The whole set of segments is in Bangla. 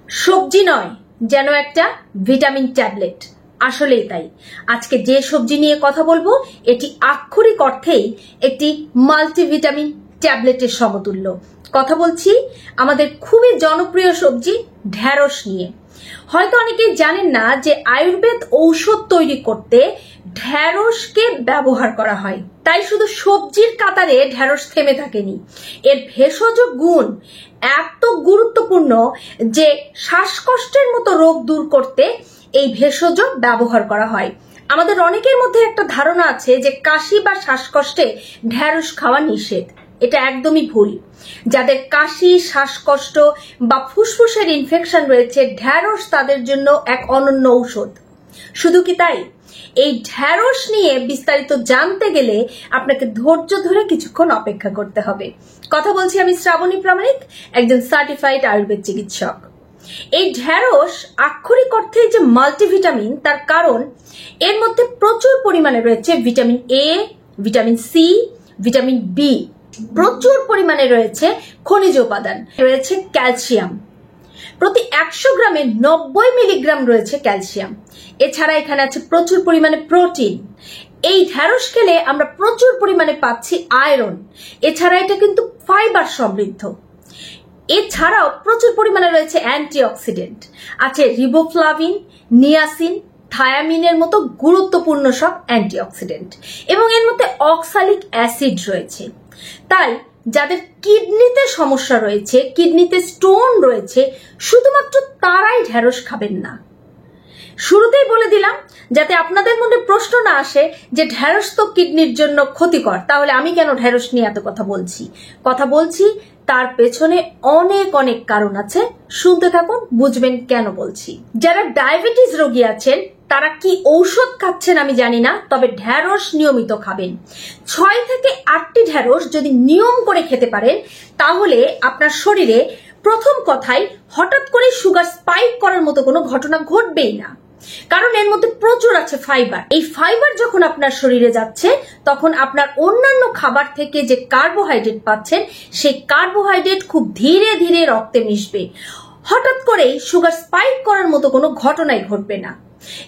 সবজি নয়, যেন একটা ভিটামিন ট্যাবলেট। আসলেই তাই। আজকে যে সবজি নিয়ে কথা বলবো এটি আক্ষরিক অর্থেই একটি মাল্টিভিটামিন ট্যাবলেটের সমতুল্য। কথা বলছি আমাদের খুবই জনপ্রিয় সবজি ঢেঁড়স নিয়ে। হয়তো অনেকেই জানেন না যে আয়ুর্বেদ ঔষধ তৈরি করতে ঢেঁড়সকে ব্যবহার করা হয়। তাই শুধু সবজির কাতারে ঢেঁড়স থেমে থাকেনি, এর ভেষজ গুণ এত গুরুত্বপূর্ণ যে শ্বাসকষ্টের মতো রোগ দূর করতে এই ভেষজ ব্যবহার করা হয়। আমাদের অনেকের মধ্যে একটা ধারণা আছে যে কাশি বা শ্বাসকষ্টে ঢেঁড়স খাওয়া নিষেধ। এটা একদমই ভুল। যাদের কাশি, শ্বাসকষ্ট বা ফুসফুসের ইনফেকশন রয়েছে, ঢেঁড়স তাদের জন্য এক অনন্য ঔষধ। শুধু কি তাই, এই ঢেঁড়স নিয়ে বিস্তারিত জানতে গেলে আপনাকে ধৈর্য ধরে কিছুক্ষণ অপেক্ষা করতে হবে। কথা বলছি আমি শ্রাবণী প্রামাণিক, একজন সার্টিফাইড আয়ুর্বেদ চিকিৎসক। এই ঢেঁড়স আক্ষরিক অর্থে যে মাল্টিভিটামিন, তার কারণ এর মধ্যে প্রচুর পরিমাণে রয়েছে vitamin A, vitamin C, vitamin B, প্রচুর পরিমাণে রয়েছে খনিজ উপাদান, রয়েছে ক্যালসিয়াম। প্রতি 100 গ্রামে 90 মিলিগ্রাম রয়েছে ক্যালসিয়াম। এছাড়া এখানে আছে প্রচুর পরিমাণে প্রোটিন। এই ঢেঁড়স খেলে আমরা প্রচুর পরিমাণে পাচ্ছি আয়রন। এছাড়া এটা কিন্তু ফাইবার সমৃদ্ধ। এছাড়াও প্রচুর পরিমাণে রয়েছে অ্যান্টিঅক্সিডেন্ট, আছে রিবোফ্লাভিন, নিয়াসিন, থায়ামিনের মতো গুরুত্বপূর্ণ সব অ্যান্টিঅক্সিডেন্ট, এবং এর মধ্যে অক্সালিক অ্যাসিড রয়েছে। তাই যাদের কিডনিতে সমস্যা রয়েছে, কিডনিতে স্টোন রয়েছে, শুধুমাত্র তারাই ঢেঁড়স খাবেন না। শুরুতেই বলে দিলাম যাতে আপনাদের মনে প্রশ্ন না আসে যে ঢেঁড়স তো কিডনির জন্য ক্ষতিকর, তাহলে আমি কেন ঢেঁড়স নিয়ে এত কথা বলছি তার পেছনে অনেক অনেক কারণ আছে। শুনতে থাকুন, বুঝবেন কেন বলছি। যারা ডায়াবেটিস রোগী আছেন তারা কি ঔষধ খাচ্ছেন আমি জানি না, তবে ঢেঁড়স নিয়মিত খাবেন। 6 থেকে 8টি ঢেঁড়স যদি নিয়ম করে খেতে পারেন তাহলে আপনার শরীরে প্রথম কথাই হঠাৎ করে সুগার স্পাইক করার মতো কোনো ঘটনা ঘটবেই না, কারণ এর মধ্যে প্রচুর আছে ফাইবার। এই ফাইবার যখন আপনার শরীরে যাচ্ছে তখন আপনার অন্যান্য খাবার থেকে যে কার্বোহাইড্রেট পাচ্ছেন সেই কার্বোহাইড্রেট খুব ধীরে ধীরে রক্তে মিশবে। হঠাৎ করেই সুগার স্পাইক করার মতো কোনো ঘটনাই ঘটবে না।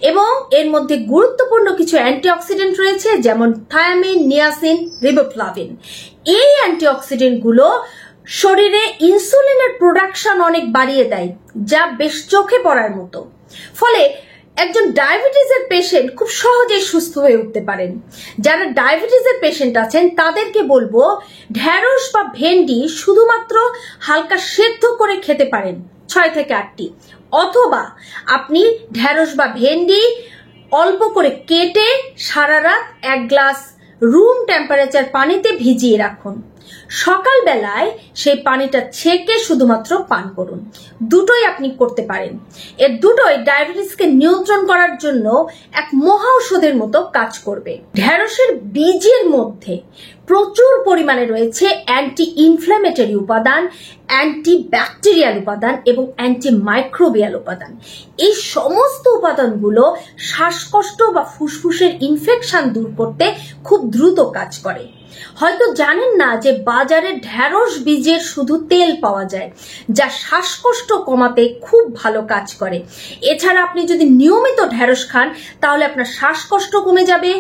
এবং এর মধ্যে গুরুত্বপূর্ণ কিছু অ্যান্টিঅক্সিডেন্ট রয়েছে, যেমন থায়ামিন, নিয়াসিন, রিবোফ্লাভিন। এই অ্যান্টিঅক্সিডেন্ট গুলো শরীরে ইনসুলিনের প্রোডাকশন অনেক বাড়িয়ে দেয়, যা বেশ চোখে পড়ার মতো। ফলে একজন ডায়াবেটিসের পেশেন্ট খুব সহজেই সুস্থ হয়ে উঠতে পারেন। যারা ডায়াবেটিসের পেশেন্ট আছেন তাদেরকে বলবো ঢেঁড়স বা ভেন্ডি শুধুমাত্র হালকা সেদ্ধ করে খেতে পারেন 6 থেকে 8টি, অথবা আপনি ঢেঁড়স বা ভেন্ডি অল্প করে কেটে সারা রাত 1 গ্লাস রুম টেম্পারেচার পানিতে ভিজিয়ে রাখুন। সকালবেলায় সেই পানিটা ছেঁকে শুধুমাত্র পান করুন। দুটোই আপনি করতে পারেন। এর দুটোই ডায়াবেটিসকে নিয়ন্ত্রণ করার জন্য এক মহা ঔষধের মতো কাজ করবে। ঢেঁড়সের বীজের মধ্যে প্রচুর পরিমাণে রয়েছে অ্যান্টি ইনফ্ল্যামেটরি উপাদান, অ্যান্টি ব্যাকটেরিয়াল উপাদান এবং অ্যান্টি মাইক্রোবিয়াল উপাদান। এই সমস্ত উপাদানগুলো শ্বাসকষ্ট বা ফুসফুসের ইনফেকশন দূর করতে খুব দ্রুত কাজ করে। হয়তো জানেন না যে বাজারে ঢেঁড়স বীজের শুধু তেল পাওয়া যায়, যা শ্বাসকষ্ট কমাতে খুব ভালো কাজ করে। এছাড়া আপনি যদি নিয়মিত ঢেঁড়স খান তাহলে আপনার শ্বাসকষ্ট কমে যাবে,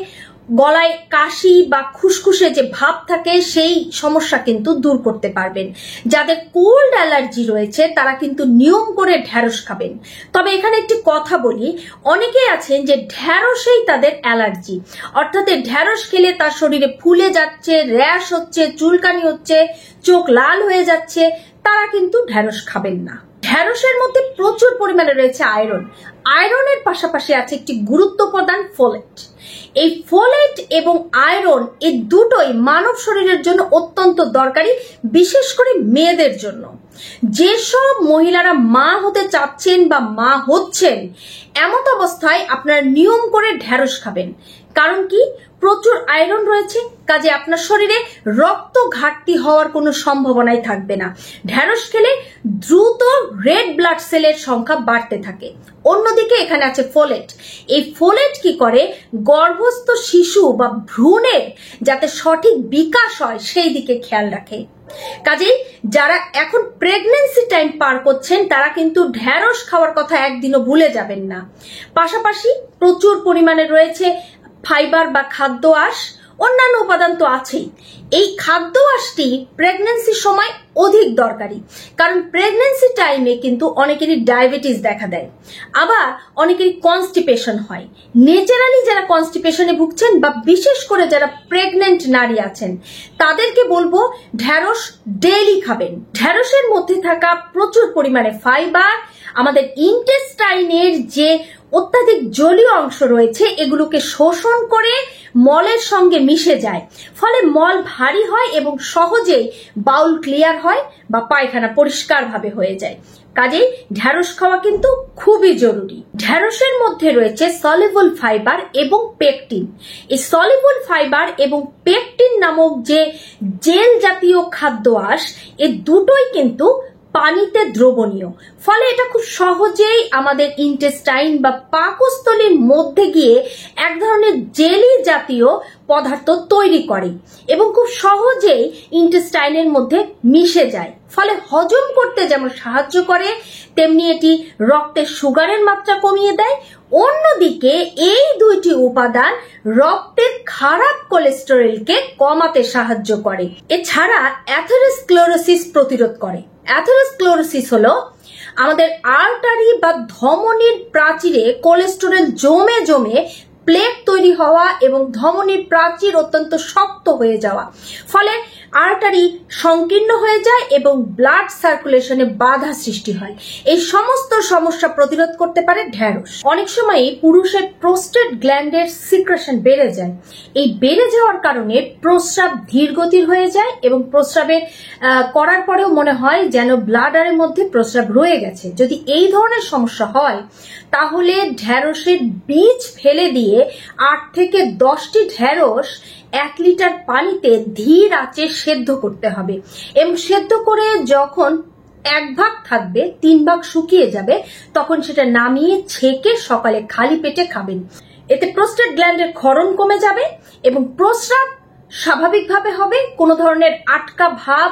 গলায় কাশি বা খুসখুসে যে ভাব থাকে সেই সমস্যা কিন্তু দূর করতে পারবেন। যাদের কোল্ড অ্যালার্জি রয়েছে তারা কিন্তু নিয়ম করে ঢেঁড়স খাবেন। তবে এখানে একটি কথা বলি, অনেকেই আছেন যে ঢেঁড়সেই তাদের অ্যালার্জি, অর্থাৎ ঢেঁড়স খেলে তার শরীরে ফুলে যাচ্ছে, র্যাশ হচ্ছে, চুলকানি হচ্ছে, চোখ লাল হয়ে যাচ্ছে, তারা কিন্তু ঢেঁড়স খাবেন না। ঢেঁড়সের মধ্যে প্রচুর পরিমাণে রয়েছে আয়রন। আয়রনের পাশাপাশি আছে একটি গুরুত্বপূর্ণ উপাদান ফোলেট। এই ফোলেট এবং আয়রন এই দুটোই মানব শরীরের জন্য অত্যন্ত দরকারি, বিশেষ করে মেয়েদের জন্য। যেসব মহিলারা মা হতে চাচ্ছেন বা মা হচ্ছেন, এমত অবস্থায় আপনারা নিয়ম করে ঢেঁড়স খাবেন। কারণ কি, প্রচুর আয়রন রয়েছে, কাজে আপনার শরীরে রক্ত ঘাটতি হওয়ার কোনো সম্ভাবনাই থাকবে না। ঢ্যাঁড়স খেলে দ্রুত রেড ব্লাড সেলের সংখ্যা বাড়তে থাকে। অন্যদিকে এখানে আছে ফোলেট। এই ফোলেট কি করে, গর্ভস্থ শিশু বা ভ্রূণের যাতে সঠিক বিকাশ হয় সেই দিকে খেয়াল রাখে। কাজেই যারা এখন প্রেগন্যান্সি টাইম পার করছেন তারা কিন্তু ঢ্যাঁড়স খাওয়ার কথা একদিনও ভুলে যাবেন না। পাশাপাশি প্রচুর পরিমাণে রয়েছে ফাইবার বা খাদ্য আঁশ, অন্যান্য উপাদান তো আছেই। এই খাদ্য আঁশটি প্রেগন্যান্সির সময় অধিক দরকারি, কারণ প্রেগন্যান্সি টাইমে কিন্তু অনেকেরই ডায়াবেটিস দেখা দেয়, আবার অনেকেরই কনস্টিপেশন হয়। ন্যাচারালি যারা কনস্টিপেশনে ভুগছেন বা বিশেষ করে যারা প্রেগনেন্ট নারী আছেন তাদেরকে বলবো ঢ্যাঁড়স ডেইলি খাবেন। ঢ্যাঁড়সের মধ্যে থাকা প্রচুর পরিমাণে ফাইবার আমাদের ইন্টেস্টাইনের যে অত্যাধিক জলীয় অংশ রয়েছে এগুলোকে শোষণ করে মলের সঙ্গে মিশে যায়, ফলে মল ভারী হয় এবং সহজেই বাউল ক্লিয়ার হয় বা পায়খানা পরিষ্কারভাবে হয়ে যায়। কাজেই ঢ্যাঁড়স খাওয়া কিন্তু খুবই জরুরি। ঢ্যাঁড়সের মধ্যে রয়েছে সলিবল ফাইবার এবং পেকটিন। এই সলিবল ফাইবার এবং পেকটিন নামক যে জেল জাতীয় খাদ্য আঁশ, এই দুটোই কিন্তু পানিতে দ্রবণীয়, ফলে এটা খুব সহজেই আমাদের ইন্টেস্টাইন বা পাকস্থলীর মধ্যে গিয়ে এক ধরনের জেলি জাতীয় পদার্থ তৈরি করে এবং খুব সহজেই ইন্টেস্টাইনের মধ্যে মিশে যায়, ফলে হজম করতে যেমন সাহায্য করে তেমনি এটি রক্তের সুগারের মাত্রা কমিয়ে দেয়। অন্যদিকে এই দুইটি উপাদান রক্তের খারাপ কোলেস্টেরলকে কমাতে সাহায্য করে। এছাড়া অ্যাথেরোস্ক্লেরোসিস প্রতিরোধ করে। অ্যাথেরোস্ক্লেরোসিস হলো আমাদের আর্টারি বা ধমনীর প্রাচীরে কোলেস্টেরল জমে জমে প্লেক তৈরি হওয়া এবং ধমনীর প্রাচীর অত্যন্ত শক্ত হয়ে যাওয়া, ফলে আর্টারি সংকীর্ণ হয়ে যায় এবং ব্লাড সার্কুলেশনে বাধা সৃষ্টি হয়। এই সমস্ত সমস্যা প্রতিরোধ করতে পারে ঢ্যাঁড়স। অনেক সময় পুরুষের প্রোস্টেট গ্ল্যান্ডের সিক্রেশন বেড়ে যায়। এই বেড়ে যাওয়ার কারণে প্রস্রাব ধীরগতির হয়ে যায় এবং প্রস্রাবের করার পরেও মনে হয় যেন ব্লাডারের মধ্যে প্রস্রাব রয়ে গেছে। যদি এই ধরনের সমস্যা হয় তাহলে ঢ্যাঁড়সের বীজ ফেলে দিয়ে 8 থেকে 10টি ঢ্যাঁড়স 1 লিটার পানিতে ধীর আঁচে সেদ্ধ করতে হবে এবং সেদ্ধ করে যখন 1 ভাগ থাকবে 3 ভাগ শুকিয়ে যাবে তখন সেটা নামিয়ে ছেঁকে সকালে খালি পেটে খাবেন। এতে প্রোস্টেট গ্ল্যান্ডের ক্ষরণ কমে যাবে এবং প্রস্রাব স্বাভাবিকভাবে হবে, কোনো ধরনের আটকা ভাব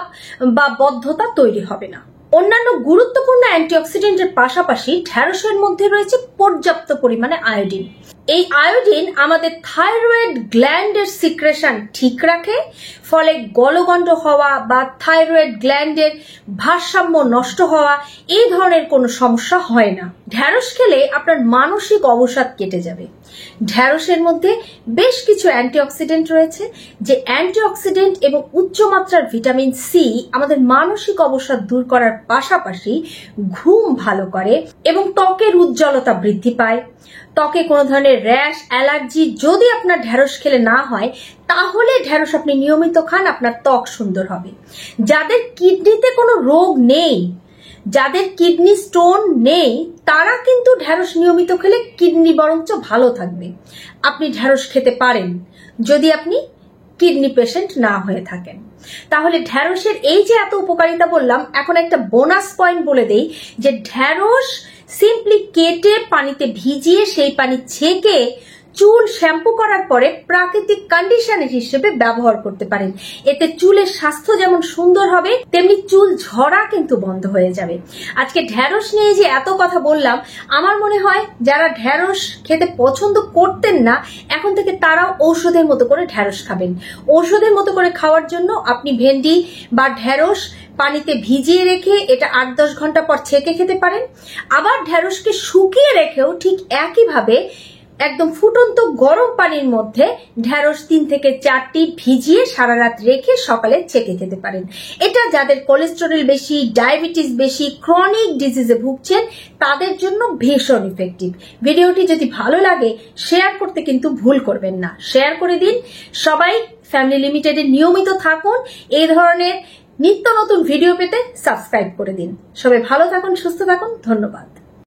বা বদ্ধতা তৈরি হবে না। অন্যান্য গুরুত্বপূর্ণ অ্যান্টিঅক্সিডেন্টের পাশাপাশি ঢ্যাঁড়সের মধ্যে রয়েছে পর্যাপ্ত পরিমাণে আয়োডিন। এই আয়োডিন আমাদের থাইরয়েড গ্ল্যান্ডের সিক্রেশন ঠিক রাখে, ফলে গলগণ্ড হওয়া বা থাইরয়েড গ্ল্যান্ডের ভারসাম্য নষ্ট হওয়া এই ধরনের কোনো সমস্যা হয় না। ঢ্যাঁড়স খেলে আপনার মানসিক অবসাদ কেটে যাবে। ঢ্যাঁড়সের মধ্যে বেশ কিছু অ্যান্টিঅক্সিডেন্ট রয়েছে, যে অ্যান্টিঅক্সিডেন্ট এবং উচ্চমাত্রার ভিটামিন সি আমাদের মানসিক অবসাদ দূর করার পাশাপাশি ঘুম ভালো করে এবং ত্বকের উজ্জ্বলতা বৃদ্ধি পায়। ত্বকে কোনো ধরনের র্যাশ, অ্যালার্জি যদি আপনার ঢ্যাঁড়স খেলে না হয় তাহলে ঢ্যাঁড়স আপনি নিয়মিত খান, আপনার ত্বক সুন্দর হবে। যাদের কিডনিতে কোনো রোগ নেই, যাদের কিডনি স্টোন নেই, তারা কিন্তু ঢ্যাঁড়স নিয়মিত খেলে কিডনি বরঞ্চ ভালো থাকবে। আপনি ঢ্যাঁড়স খেতে পারেন যদি আপনি কিডনি পেশেন্ট না হয়ে থাকেন। তাহলে ঢ্যাঁড়সের এই যে এত উপকারিতা বললাম, এখন একটা বোনাস পয়েন্ট বলে দেই যে ঢ্যাঁড়স সিম্পলি কেটে পানিতে ভিজিয়ে সেই পানি ছেঁকে চুল শ্যাম্পু করার পরে প্রাকৃতিক কন্ডিশনার হিসেবে ব্যবহার করতে পারেন। এতে চুলের স্বাস্থ্য যেমন সুন্দর হবে তেমনি চুল ঝরা কিন্তু বন্ধ হয়ে যাবে। আজকে ঢ্যাঁড়স নিয়ে যে এত কথা বললাম, আমার মনে হয় যারা ঢ্যাঁড়স খেতে পছন্দ করতেন না এখন থেকে তারাও ঔষধের মতো করে ঢ্যাঁড়স খাবেন। ঔষধের মতো করে খাওয়ার জন্য আপনি ভেন্ডি বা ঢ্যাঁড়স পানিতে ভিজিয়ে রেখে এটা 8-10 ঘন্টা পর ছেঁকে খেতে পারেন। আবার ঢ্যাঁড়সকে শুকিয়ে রেখেও ঠিক একইভাবে একদম ফুটন্ত গরম পানির মধ্যে ঢ্যাঁড়স 3 থেকে 4টি ভিজিয়ে সারা রাত রেখে সকালে ছেঁকে খেতে পারেন। এটা যাদের কোলেস্টেরল বেশি, ডায়াবেটিস বেশি, ক্রনিক ডিজিজে ভুগছেন তাদের জন্য ভীষণ ইফেক্টিভ। ভিডিওটি যদি ভালো লাগে শেয়ার করতে কিন্তু ভুল করবেন না, শেয়ার করে দিন। সবাই ফ্যামিলি লিমিটেডে নিয়মিত থাকুন। এই ধরনের নিত্য নতুন ভিডিও পেতে সাবস্ক্রাইব করে দিন। সবাই ভালো থাকুন, সুস্থ থাকুন। ধন্যবাদ।